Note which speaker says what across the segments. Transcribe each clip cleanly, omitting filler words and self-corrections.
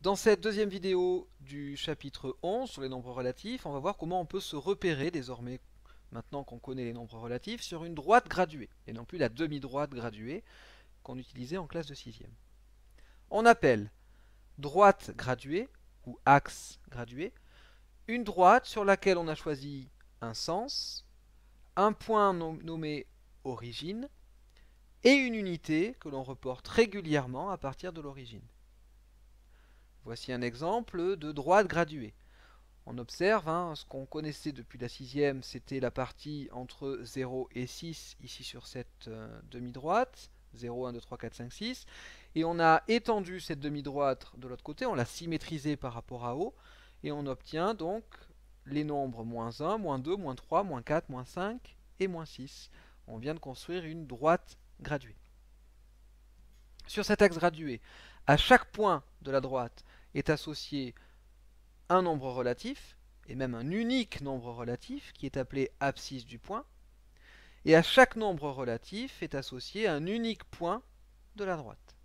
Speaker 1: Dans cette deuxième vidéo du chapitre 11 sur les nombres relatifs, on va voir comment on peut se repérer désormais, maintenant qu'on connaît les nombres relatifs, sur une droite graduée, et non plus la demi-droite graduée qu'on utilisait en classe de 6e. On appelle droite graduée, ou axe gradué, une droite sur laquelle on a choisi un sens, un point nommé origine, et une unité que l'on reporte régulièrement à partir de l'origine. Voici un exemple de droite graduée. On observe, ce qu'on connaissait depuis la sixième, c'était la partie entre 0 et 6, ici sur cette demi-droite, 0, 1, 2, 3, 4, 5, 6, et on a étendu cette demi-droite de l'autre côté, on l'a symétrisée par rapport à haut, et on obtient donc les nombres moins 1, moins 2, moins 3, moins 4, moins 5 et moins 6. On vient de construire une droite graduée. Sur cet axe gradué, à chaque point de la droite est associé un nombre relatif, et même un unique nombre relatif, qui est appelé abscisse du point, et à chaque nombre relatif est associé un unique point de la droite.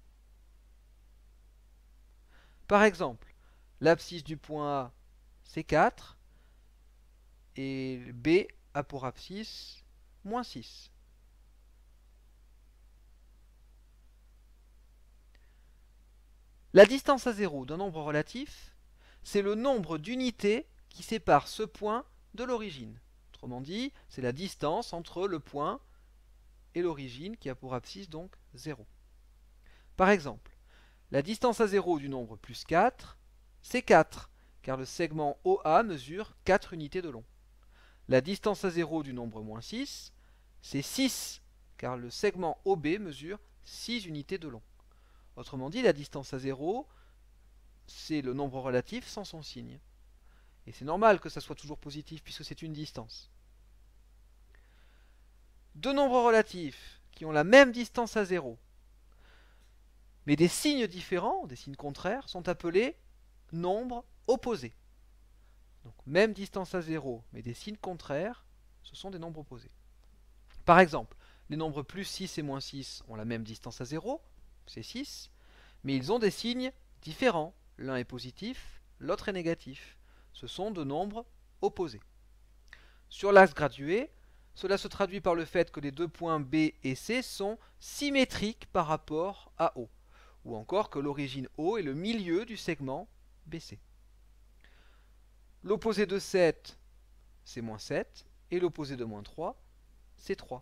Speaker 1: Par exemple, l'abscisse du point A, c'est 4, et B a pour abscisse moins 6. La distance à 0 d'un nombre relatif, c'est le nombre d'unités qui sépare ce point de l'origine. Autrement dit, c'est la distance entre le point et l'origine qui a pour abscisse donc 0. Par exemple, la distance à 0 du nombre plus 4, c'est 4, car le segment OA mesure 4 unités de long. La distance à 0 du nombre moins 6, c'est 6, car le segment OB mesure 6 unités de long. Autrement dit, la distance à 0, c'est le nombre relatif sans son signe. Et c'est normal que ça soit toujours positif puisque c'est une distance. Deux nombres relatifs qui ont la même distance à 0, mais des signes différents, des signes contraires, sont appelés nombres opposés. Donc même distance à 0, mais des signes contraires, ce sont des nombres opposés. Par exemple, les nombres plus 6 et moins 6 ont la même distance à 0, c'est 6, mais ils ont des signes différents. L'un est positif, l'autre est négatif. Ce sont deux nombres opposés. Sur l'axe gradué, cela se traduit par le fait que les deux points B et C sont symétriques par rapport à O, ou encore que l'origine O est le milieu du segment BC. L'opposé de 7, c'est moins 7, et l'opposé de moins 3, c'est 3.